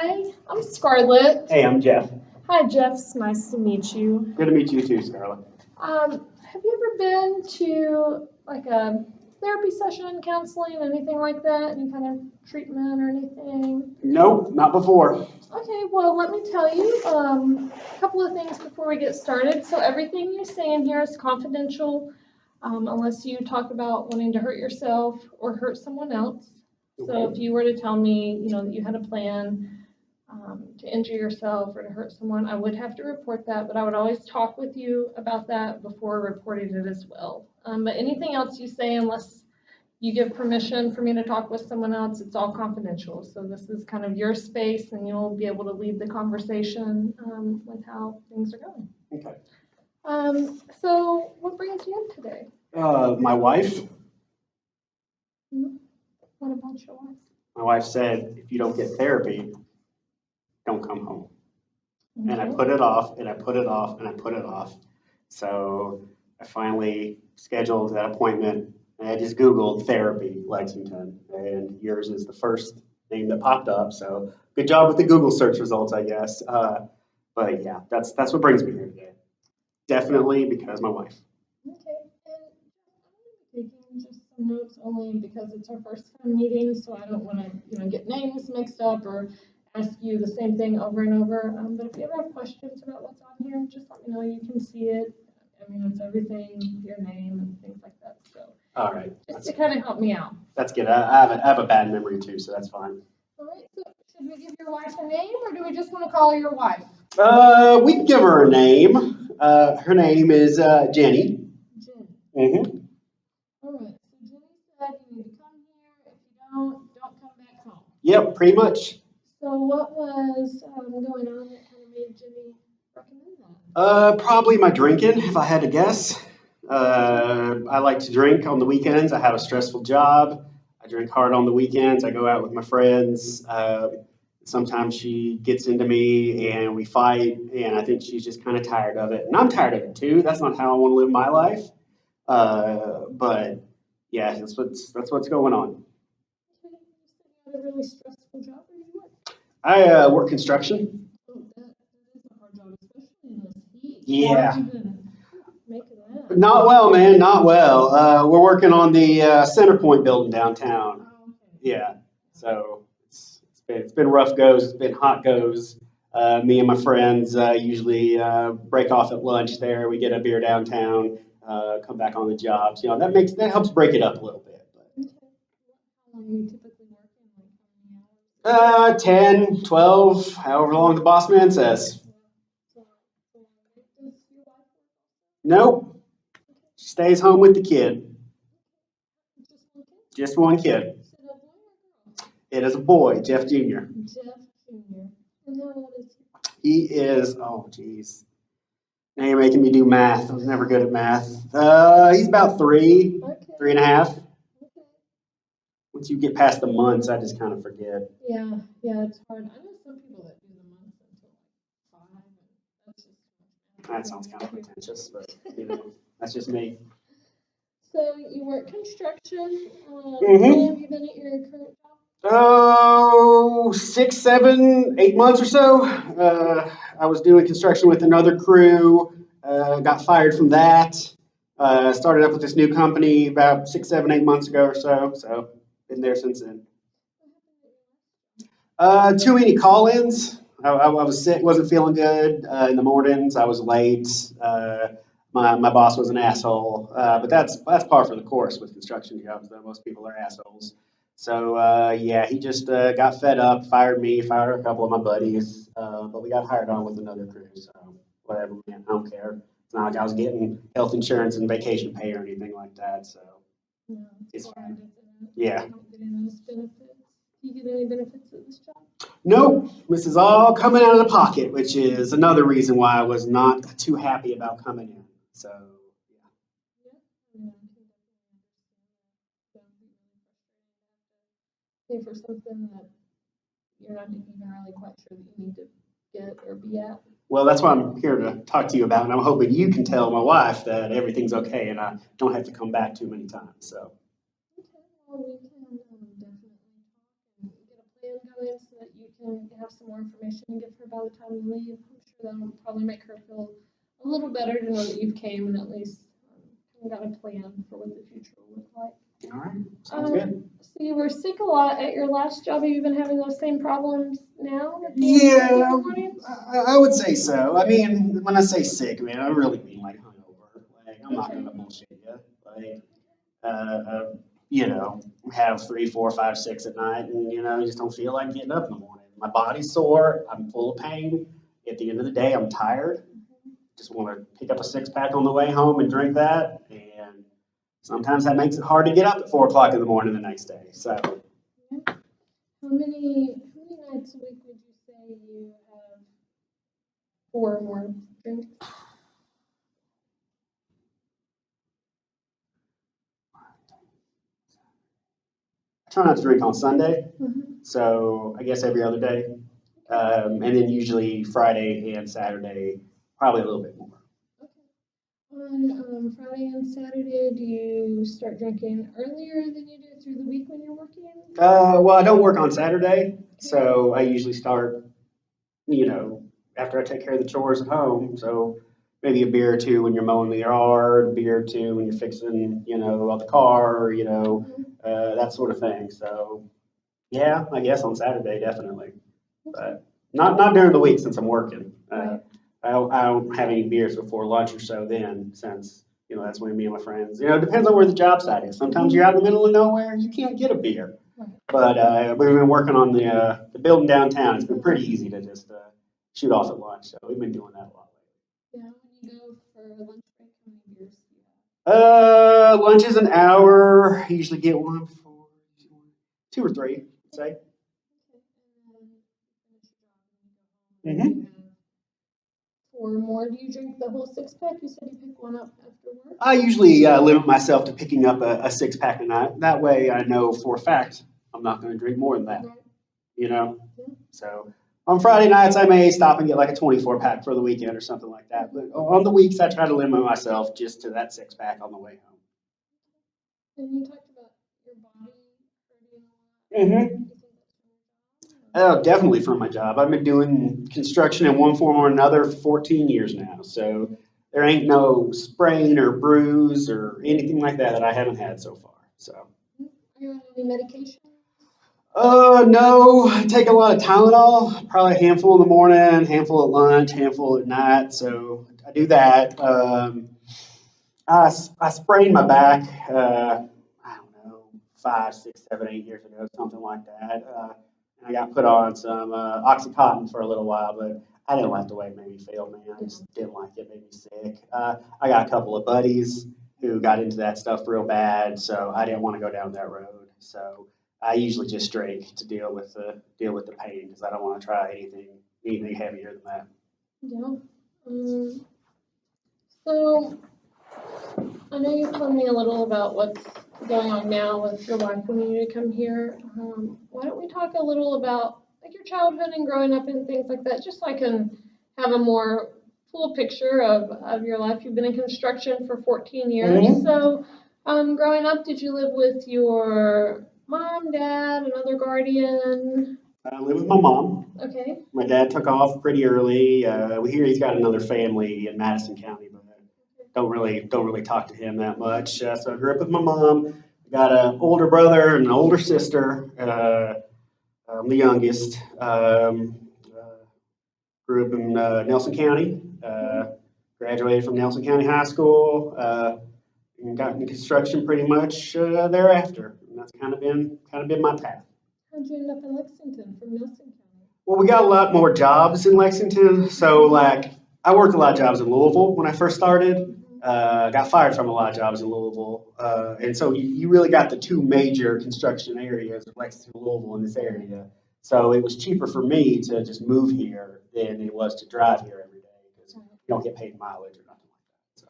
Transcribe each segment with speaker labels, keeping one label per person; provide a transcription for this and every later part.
Speaker 1: Hi, I'm Scarlet.
Speaker 2: Hey, I'm Jeff.
Speaker 1: Hi, Jeff. It's nice to meet you.
Speaker 2: Good to meet you too, Scarlet.
Speaker 1: Have you ever been to like a therapy session, counseling, anything like that? Any kind of treatment or anything?
Speaker 2: Nope, not before.
Speaker 1: Okay, well, let me tell you a couple of things before we get started. So everything you say in here is confidential, unless you talk about wanting to hurt yourself or hurt someone else. So
Speaker 2: Okay.
Speaker 1: if you were to tell me, that you had a plan to injure yourself or to hurt someone, I would have to report that, but I would always talk with you about that before reporting it as well. But anything else you say, unless you give permission for me to talk with someone else, it's all confidential. So this is kind of your space, and you'll be able to lead the conversation with how things are going.
Speaker 2: Okay.
Speaker 1: So what brings you in today?
Speaker 2: My wife.
Speaker 1: What about your wife?
Speaker 2: My wife said, if you don't get therapy, don't come home.
Speaker 1: Okay.
Speaker 2: And I put it off, and I put it off, and I put it off. So I finally scheduled that appointment, and I just Googled therapy Lexington, and yours is the first name that popped up. So good job with the Google search results, I guess. But yeah, that's what brings me here today. Definitely because my wife.
Speaker 1: Okay, and I'm taking just some notes only because it's our first time meeting, so I don't want to, get names mixed up or ask you the same thing over and over. But if you ever have questions about what's on here, just let me know. You can see it. I mean, it's everything, your name and things like that. So
Speaker 2: All right.
Speaker 1: just to kind of help me out.
Speaker 2: That's good. I have a bad memory too, so that's fine.
Speaker 1: All right. So should we give your wife a name, or do we just want to call her your wife?
Speaker 2: We can give her a name. Her name is Jenny.
Speaker 1: Jenny.
Speaker 2: Mm-hmm.
Speaker 1: All right. So Jenny said you need to come here. If you don't come back home.
Speaker 2: Yep, pretty much.
Speaker 1: So what was going on that kind of made Jenny recommend that?
Speaker 2: Probably my drinking, if I had to guess. I like to drink on the weekends. I have a stressful job. I drink hard on the weekends. I go out with my friends. Sometimes she gets into me and we fight, and I think she's just kind of tired of it. And I'm tired of it too. That's not how I want to live my life. But yeah, that's what's going on.
Speaker 1: Okay, you said you had a really stressful job. Where do you work?
Speaker 2: I work construction.
Speaker 1: Oh, that is a hard job, especially in this heat.
Speaker 2: Yeah.
Speaker 1: How are you even making that?
Speaker 2: Not well, man, not well. We're working on the Center Point building downtown.
Speaker 1: Oh, okay.
Speaker 2: Yeah, so it's been rough goes, it's been hot goes. Me and my friends usually break off at lunch there. We get a beer downtown, come back on the jobs. That helps break it up a little bit.
Speaker 1: Okay. How long are you typically working? Like how many hours?
Speaker 2: 10, 12, however long the boss man says.
Speaker 1: So does your wife work?
Speaker 2: Nope, stays home with the kid.
Speaker 1: Just one kid?
Speaker 2: Just one kid.
Speaker 1: Is it a boy or a girl?
Speaker 2: It is a boy, Jeff Jr.
Speaker 1: Jeff Jr. And how old is
Speaker 2: He is, oh geez. Now you're making me do math. I was never good at math. He's about
Speaker 1: he? Okay.
Speaker 2: 3.5.
Speaker 1: Okay.
Speaker 2: Once you get past the months, I just kind of forget.
Speaker 1: Yeah, it's hard. I know some people that do the months until like 5, and that's just too much.
Speaker 2: That sounds kind of pretentious, but that's just me.
Speaker 1: So you work construction. How
Speaker 2: Mm-hmm.
Speaker 1: long have you been at your current job?
Speaker 2: Oh, 6, 7, 8 months or so. I was doing construction with another crew. Got fired from that. Started up with this new company about 6, 7, 8 months ago or so. So been there since then. Too many call-ins. I was sick, wasn't feeling good in the mornings. I was late. My boss was an asshole, but that's par for the course with construction jobs. Though most people are assholes. So yeah, he just got fed up, fired me, fired a couple of my buddies, but we got hired on with another crew. So whatever, man, I don't care. It's not like I was getting health insurance and vacation pay or anything like that. So
Speaker 1: No,
Speaker 2: it's
Speaker 1: hard,
Speaker 2: fine.
Speaker 1: isn't it?
Speaker 2: Yeah.
Speaker 1: Not getting those benefits. Do you get any benefits at this job?
Speaker 2: Nope, this is all coming out of the pocket, which is another reason why I was not too happy about coming in. So,
Speaker 1: Yeah. I can definitely understand that. That would be really frustrating to have to pay for something that you're not even really quite sure that you need to get or be at.
Speaker 2: well, that's what I'm here to talk to you about, and I'm hoping you can tell my wife that everything's okay and I don't have to come back too many times. So,
Speaker 1: Okay, well, we can definitely talk and get a plan Eileen so that you can have some more information and give her by the time you leave. I'm sure that'll probably make her feel a little better to know that you've came and at least got a plan for what the future will look like.
Speaker 2: All right, sounds good.
Speaker 1: So you were sick a lot at your last job. Have you been having those same problems now?
Speaker 2: Yeah, I would say so. I mean, when I say sick, man, I really mean like hungover. Like, I'm not gonna bullshit you. Like, you know, have 3, 4, 5, 6 at night, and you know, just don't feel like getting up in the morning. My body's sore. I'm full of pain. At the end of the day, I'm tired. Just want to pick up a 6-pack on the way home and drink that, and sometimes that makes it hard to get up at 4 o'clock in the morning the next day. So,
Speaker 1: how many nights a week would you say you have 4 or more drinks?
Speaker 2: I try not to drink on Sunday,
Speaker 1: Mm-hmm.
Speaker 2: so I guess every other day, and then usually Friday and Saturday, probably a little bit more.
Speaker 1: On Friday and Saturday, do you start drinking earlier than you do through the week when you're working?
Speaker 2: Well, I don't work on Saturday, so I usually start, you know, after I take care of the chores at home. So maybe a beer or two when you're mowing the yard, a beer or two when you're fixing, you know, the car, you know, that sort of thing. So yeah, I guess on Saturday definitely, but not during the week since I'm working.
Speaker 1: Right.
Speaker 2: I don't have any beers before lunch or so then, since you know that's when me and my friends. You know, it depends on where the job site is. Sometimes you're out in the middle of nowhere, you can't get a beer.
Speaker 1: Right.
Speaker 2: But we've been working on the building downtown. It's been pretty easy to just shoot off at lunch, so we've been doing that a lot lately.
Speaker 1: Yeah, when you go for lunch break, how many beers do you have?
Speaker 2: Lunch is an hour. I usually get one for 2 or 3, I'd say.
Speaker 1: Okay, and then you finish your job and you go home.
Speaker 2: hmm
Speaker 1: You have 4 more. Do you drink the whole 6-pack? You said you pick one up after work?
Speaker 2: I usually limit myself to picking up a 6-pack a night. That way, I know for a fact I'm not going to drink more than that.
Speaker 1: Right.
Speaker 2: You know.
Speaker 1: Yeah.
Speaker 2: So on Friday nights, I may stop and get like a 24-pack for the weekend or something like that. But on the weeks, I try to limit myself just to that 6-pack on the way home.
Speaker 1: And you talked about your body hurting a lot.
Speaker 2: hmm
Speaker 1: You think that's from your job?
Speaker 2: Oh, definitely from my job. I've been doing construction in one form or another for 14 years now. So there ain't no sprain or bruise or anything like that that I haven't had so far. So.
Speaker 1: Are you on any medication?
Speaker 2: No, I take a lot of Tylenol, probably a handful in the morning, handful at lunch, handful at night. So I do that. I sprained my back, I don't know, 5, 6, 7, 8 years ago, something like that. And I got put on some Oxycontin for a little while, but I didn't like the way it made me feel, man. I just didn't like it. It made me sick. I got a couple of buddies who got into that stuff real bad, so I didn't want to go down that road. So I usually just drink to deal with the pain because I don't want to try anything heavier than that.
Speaker 1: Yeah. So I know you told me a little about what's going on now with your wife when you need to come here. Why don't we talk a little about like your childhood and growing up and things like that, just so I can have a more full picture of your life. You've been in construction for 14 years.
Speaker 2: Mhm.
Speaker 1: So growing up, did you live with your mom, dad, another guardian?
Speaker 2: I live with my mom.
Speaker 1: Okay.
Speaker 2: My dad took off pretty early. We hear he's got another family in Madison County, but don't really talk to him that much. So I grew up with my mom. I got an older brother and an older sister. I'm the youngest. Grew up in Nelson County. Graduated from Nelson County High School. And got into construction pretty much thereafter. And that's kind of been my path.
Speaker 1: How'd you end up in Lexington from Nelson County?
Speaker 2: Well, we got a lot more jobs in Lexington. So, like, I worked a lot of jobs in Louisville when I first started. Got fired from a lot of jobs in Louisville. And so you really got the two major construction areas of Lexington and Louisville in this area. So it was cheaper for me to just move here than it was to drive here every day because you don't get paid mileage or nothing like that. So.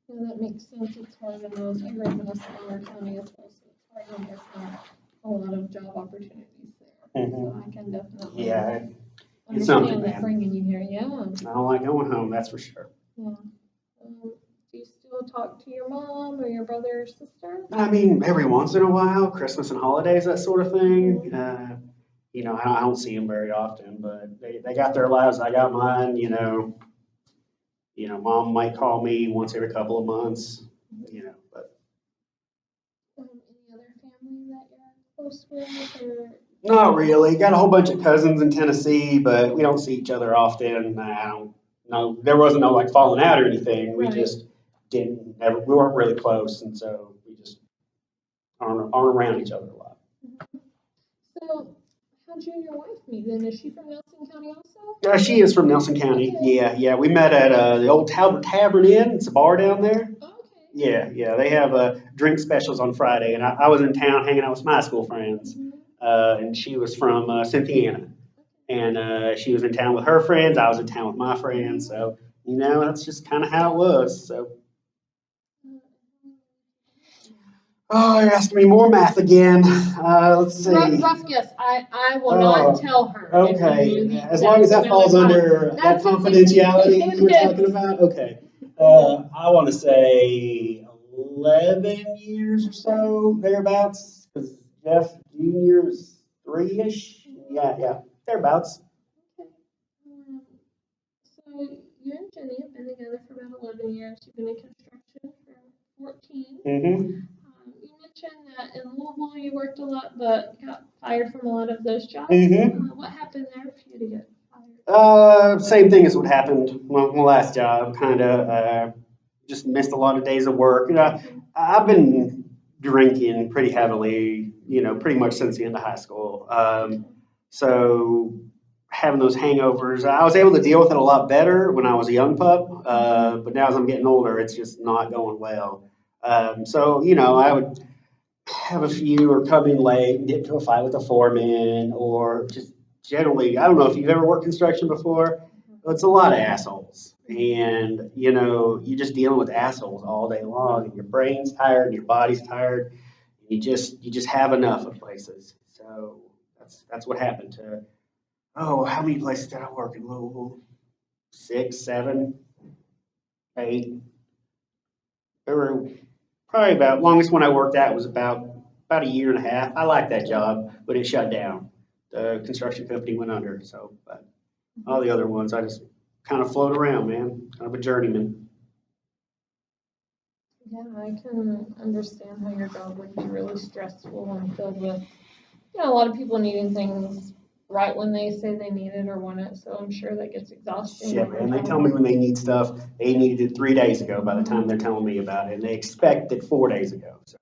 Speaker 1: Yeah, that makes sense. It's hard in those. I grew up in a smaller county as well, so it's hard when there's not a lot of job opportunities there. So I can definitely
Speaker 2: Yeah, it's something,
Speaker 1: understand that
Speaker 2: man.
Speaker 1: bringing you here. Yeah.
Speaker 2: I don't like going home, that's for sure.
Speaker 1: Yeah. Do you still talk to your mom or your brother or sister?
Speaker 2: I mean, every once in a while, Christmas and holidays, that sort of thing. I don't see them very often, but they got their lives. I got mine. Mom might call me once every couple of months. But
Speaker 1: Any other family that you're close with, or?
Speaker 2: not really. Got a whole bunch of cousins in Tennessee, but we don't see each other often. I don't know. There wasn't no like falling out or anything. We
Speaker 1: Right.
Speaker 2: just didn't ever. We weren't really close, and so we just aren't around each other a lot.
Speaker 1: So, how'd you and your wife meet then? Is she from Nelson County also?
Speaker 2: She is from Nelson County.
Speaker 1: Okay.
Speaker 2: Yeah. We met at the old Talbot Tavern Inn. It's a bar down there.
Speaker 1: Okay.
Speaker 2: Yeah. They have drink specials on Friday, and I was in town hanging out with my high school friends, and she was from Cynthiana, and she was in town with her friends. I was in town with my friends, so that's just kind of how it was. So, oh, you're asking me more math again. Let's see.
Speaker 1: Rough guess. I will not tell her.
Speaker 2: Okay, as long as that falls under that
Speaker 1: That's
Speaker 2: confidentiality you were
Speaker 1: yes.
Speaker 2: talking about. Okay. I want to say 11 years or so, thereabouts, because Jeff Jr. is 3-ish. Yeah, thereabouts.
Speaker 1: Okay. So you and Jenny have been together for about 11 years. You've been in construction for 14.
Speaker 2: Mm-hmm.
Speaker 1: You mentioned that in Louisville you worked a lot, but got fired from a lot of those jobs.
Speaker 2: Mm-hmm.
Speaker 1: What happened there for you to get fired?
Speaker 2: Same thing as what happened my last job. Kind of just missed a lot of days of work. I've been drinking pretty heavily, pretty much since the end of high school. So having those hangovers, I was able to deal with it a lot better when I was a young pup. But now as I'm getting older, it's just not going well. So I would have a few or come in late and get into a fight with the foreman or just generally, I don't know if you've ever worked construction before, but it's a lot of assholes. And, you're just dealing with assholes all day long and your brain's tired and your body's tired. And you just have enough of places. So that's what happened to, how many places did I work in Louisville? 6, 7, 8. There were probably about longest one I worked at was about a year and a half. I liked that job, but it shut down. The construction company went under. So, but all the other ones, I just kind of float around, man. Kind of a journeyman.
Speaker 1: Yeah, I can understand how your job would be really stressful and filled with, a lot of people needing things right when they say they need it or want it. So I'm sure that gets exhausting.
Speaker 2: Shit, man. They tell me when they need stuff, they needed it 3 days ago by the time they're telling me about it, and they expect it 4 days ago. So.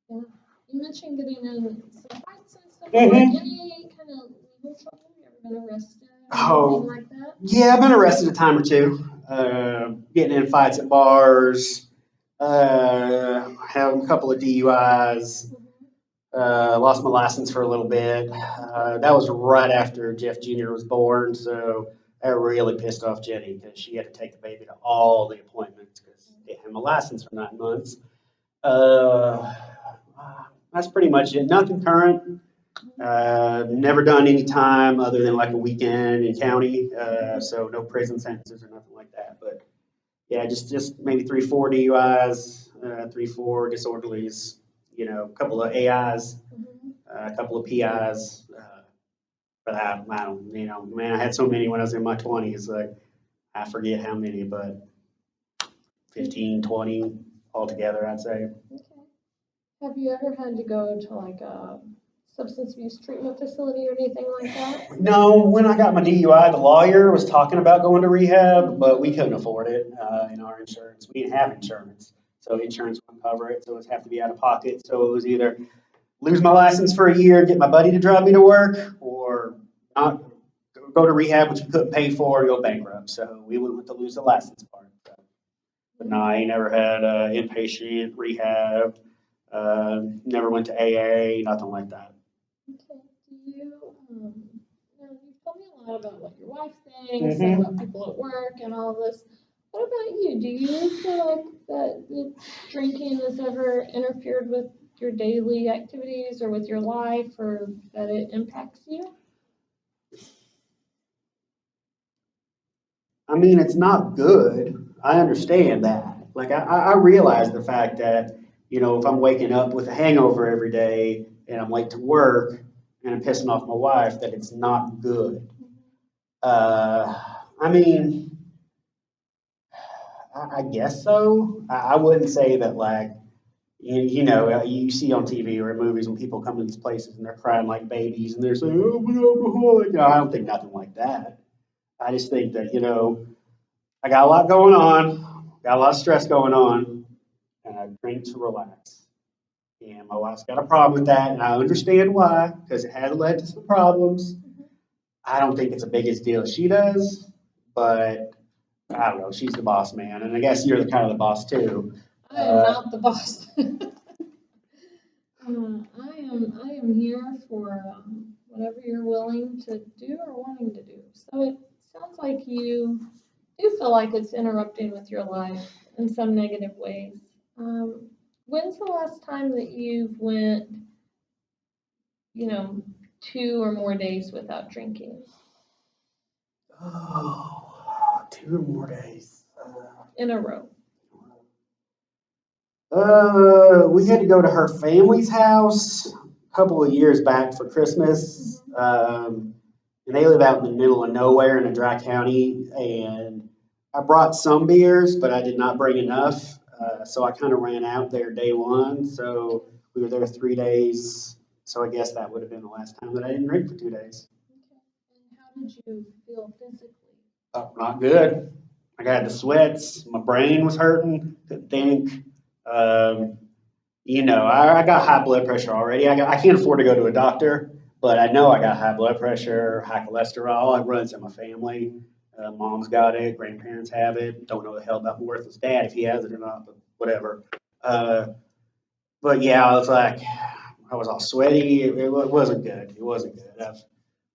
Speaker 1: Yeah. You mentioned getting in some fights and stuff.
Speaker 2: Mhm.
Speaker 1: Like any kind of legal trouble? You ever been arrested or anything like that?
Speaker 2: Yeah, I've been arrested a time or two. Getting in fights at bars, having a couple of DUIs. Lost my license for a little bit. That was right after Jeff Jr. was born, so that really pissed off Jenny because she had to take the baby to all the appointments because they had my license for 9 months. Uh, that's pretty much it. Nothing current. Never done any time other than like a weekend in county, so no prison sentences or nothing like that. But yeah, just maybe 3, 4 DUIs, 3, 4 disorderlies, a couple of AIs, a couple of PIs. But I don't, man, I had so many when I was in my 20s, like I forget how many, but 15, 20 altogether, I'd say.
Speaker 1: Okay. Have you ever had to go to like a substance abuse treatment facility or anything like that?
Speaker 2: No, when I got my DUI, the lawyer was talking about going to rehab, but we couldn't afford it in our insurance. We didn't have insurance, so insurance wouldn't cover it, so it would have to be out of pocket. So it was either lose my license for a year, get my buddy to drive me to work, or not go to rehab, which we couldn't pay for, and go bankrupt. So we went with the lose the license part. But no, I ain't never had inpatient rehab, never went to AA, nothing like that.
Speaker 1: Okay. Do you've told me a lot about what your wife thinks and about people at work and all this. What about you? Do you feel like that the drinking has ever interfered with your daily activities or with your life or that it impacts you?
Speaker 2: I mean, it's not good. I understand that. Like, I realize the fact that, if I'm waking up with a hangover every day and I'm late to work, and I'm pissing off my wife that it's not good. I mean, I guess so. I wouldn't say that like you know, you see on TV or in movies when people come to these places and they're crying like babies and they're saying, "Oh, I'm an alcoholic." No, I don't think nothing like that. I just think that, you know, I got a lot going on, got a lot of stress going on, and I drink to relax. And my wife's got a problem with that, and I understand why, because it has led to some problems. I don't think it's the biggest deal as she does, but I don't know. She's the boss man, and I guess you're the kind of the boss too.
Speaker 1: I am not the boss. I am here for whatever you're willing to do or wanting to do. So it sounds like you do feel like it's interrupting with your life in some negative ways. Um, when's the last time that you've went, you know, 2 or more days without drinking
Speaker 2: Oh, 2 or more days.
Speaker 1: in a row?
Speaker 2: We had to go to her family's house a couple of years back for Christmas. And they live out in the middle of nowhere in a dry county. And I brought some beers, but I did not bring enough. So I kind of ran out there day one. So we were there 3 days. So I guess that would have been the last time that I didn't drink for 2 days.
Speaker 1: Okay. And how did you feel physically?
Speaker 2: Oh, not good. I got the sweats. My brain was hurting. Couldn't think. Um, you know, I got high blood pressure already. I can't afford to go to a doctor, but I know I got high blood pressure, high cholesterol. It runs in my family. Mom's got it. Grandparents have it. Don't know the hell about my worthless dad if he has it or not, but whatever. Uh, but yeah, I was like, I was all sweaty. It wasn't good. It wasn't good.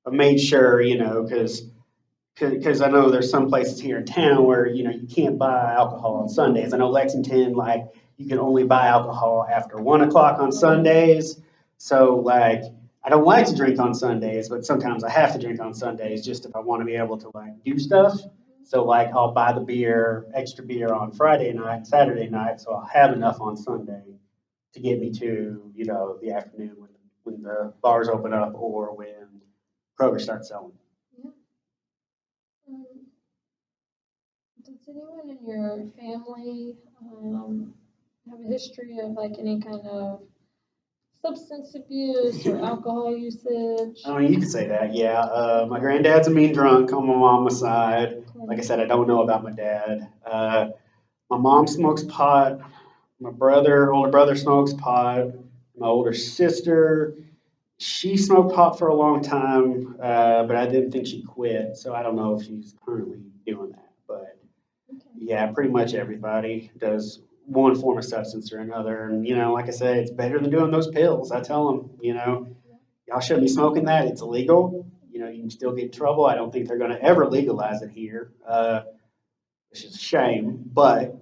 Speaker 2: I made sure, you know, because I know there's some places here in town where you know you can't buy alcohol on Sundays. I know Lexington, like you can only buy alcohol after 1 o'clock on Sundays. So like I don't like to drink on Sundays, but sometimes I have to drink on Sundays just if I want to be able to like do stuff. So like I'll buy the beer, extra beer on Friday night, Saturday night, so I'll have enough on Sunday to get me to you know the afternoon when the bars open up or when Kroger starts selling.
Speaker 1: Yeah. Um, does anyone in your family have a history of like any kind of substance abuse or alcohol usage?
Speaker 2: I mean, you could say that, yeah. My granddad's a mean drunk on my mama's side. Like I said, I don't know about my dad. My mom smokes pot. My older brother smokes pot. My older sister, she smoked pot for a long time, but I didn't think she quit. So I don't know if she's currently doing that. But
Speaker 1: Okay.
Speaker 2: yeah, pretty much everybody does one form of substance or another. And, you know, like I said, it's better than doing those pills. I tell them, you know, y'all shouldn't be smoking that. It's illegal. You know, you can still get in trouble. I don't think they're going to ever legalize it here, which is a shame. But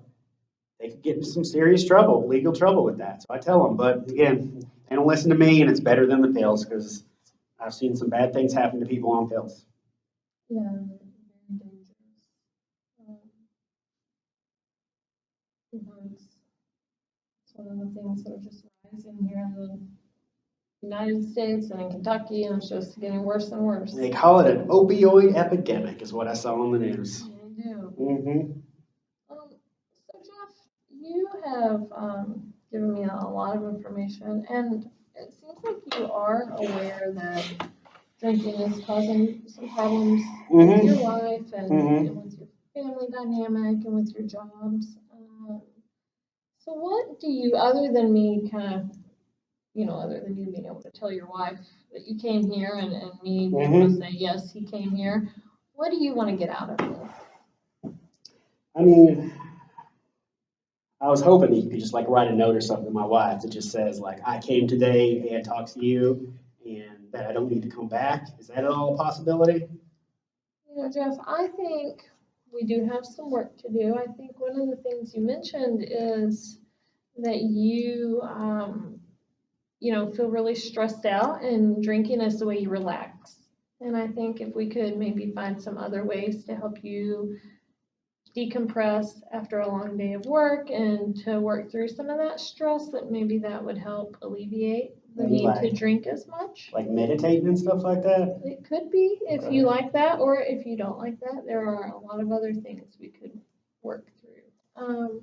Speaker 2: they could get into some serious trouble, legal trouble with that. So I tell them. But again, they don't listen to me, and it's better than the pills because I've seen some bad things happen to people on pills.
Speaker 1: Yeah, very dangerous. Um, drugs. It's one of the things that are just rising here in the United States and in Kentucky, and it's just getting worse and worse.
Speaker 2: They call it an opioid epidemic, is what I saw on the news.
Speaker 1: They do.
Speaker 2: Mm-hmm.
Speaker 1: So Jeff, you have given me a lot of information, and it seems like you are aware that drinking is causing some problems with your life and with your family dynamic and with your jobs. So what do you, other than me kind of, you know, other than you being able to tell your wife that you came here and me being able to say, yes, he came here, what do you want to get out of this?
Speaker 2: I mean, I was hoping that you could just like write a note or something to my wife that just says like, I came today and talked to you and that I don't need to come back. Is that at all a possibility?
Speaker 1: You know, Jeff, I think we do have some work to do. I think one of the things you mentioned is that you know, feel really stressed out, and drinking is the way you relax. And I think if we could maybe find some other ways to help you decompress after a long day of work and to work through some of that stress, that maybe that would help alleviate the
Speaker 2: Maybe
Speaker 1: need to
Speaker 2: like-
Speaker 1: drink as much.
Speaker 2: Like meditating and stuff like that?
Speaker 1: It could be, if
Speaker 2: Okay.
Speaker 1: you like that, or if you don't like that, there are a lot of other things we could work through.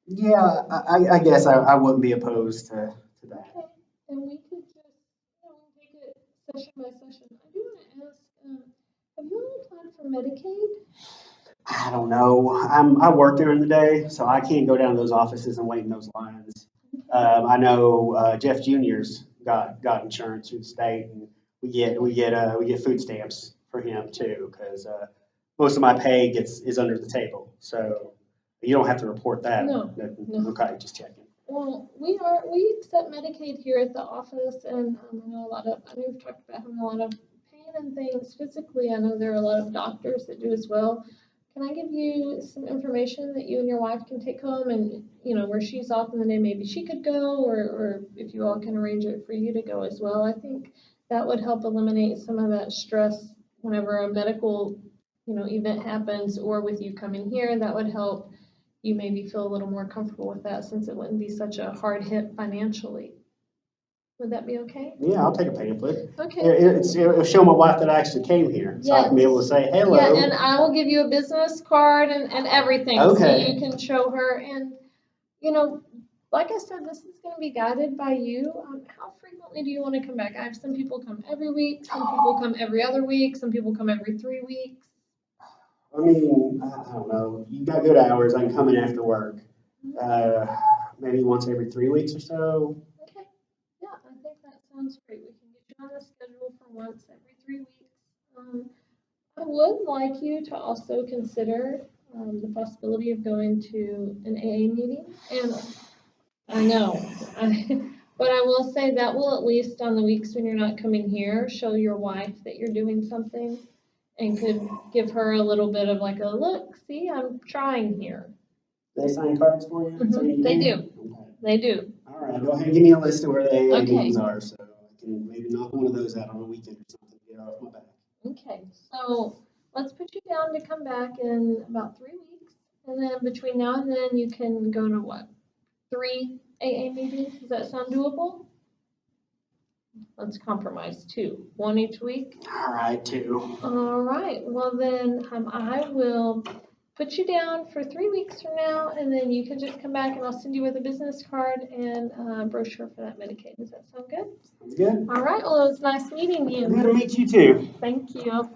Speaker 2: Yeah, I guess I wouldn't be opposed to that.
Speaker 1: Okay, and we could just, we can take it session by session. I do want to ask, have you all applied for Medicaid?
Speaker 2: I don't know. I work during the day, so I can't go down to those offices and wait in those lines. I know Jeff Junior's got insurance through the state, and we get food stamps for him too, because most of my pay is under the table, so you don't have to report that.
Speaker 1: No.
Speaker 2: Okay, just checking.
Speaker 1: Well, we accept Medicaid here at the office, and I know we've talked about having a lot of pain and things physically. I know there are a lot of doctors that do as well. Can I give you some information that you and your wife can take home, and, where she's off in the day, maybe she could go, or if you all can arrange it for you to go as well. I think that would help eliminate some of that stress whenever a medical, event happens, or with you coming here, that would help you maybe feel a little more comfortable with that, since it wouldn't be such a hard hit financially. Would that be okay?
Speaker 2: Yeah, I'll take a pamphlet.
Speaker 1: Okay.
Speaker 2: It'll show my wife that I actually came here, so I can be able to say hello.
Speaker 1: Yeah, and I will give you a business card and everything, so
Speaker 2: Okay.
Speaker 1: you can show her. And, like I said, this is going to be guided by you. How frequently do you want to come back? I have some people come every week, some people come every other week, some people come every 3 weeks.
Speaker 2: I mean, I don't know. You got good hours. I can come in after work. Maybe once every 3 weeks or so.
Speaker 1: Okay, yeah, I think that sounds great. We can get you on the schedule for once every 3 weeks. I would like you to also consider the possibility of going to an AA meeting. And I know, but I will say that will, at least on the weeks when you're not coming here, show your wife that you're doing something, and could give her a little bit of like a look, see, I'm trying here.
Speaker 2: They sign cards for you?
Speaker 1: They do.
Speaker 2: Okay.
Speaker 1: They do.
Speaker 2: All right, go ahead and give me a list of where the AA
Speaker 1: Okay.
Speaker 2: meetings are, so I can maybe knock one of those out on a weekend or something, get off my back.
Speaker 1: Okay, so let's put you down to come back in about 3 weeks. And then between now and then, you can go to what? 3 AA meetings? Does that sound doable? Let's compromise 2. 1 each week?
Speaker 2: All right, 2.
Speaker 1: All right. Well, then I will put you down for 3 weeks from now, and then you can just come back and I'll send you with a business card and a brochure for that Medicaid. Does that sound good?
Speaker 2: Sounds good.
Speaker 1: All right. Well, it was nice meeting you.
Speaker 2: Good to meet you too.
Speaker 1: Thank you.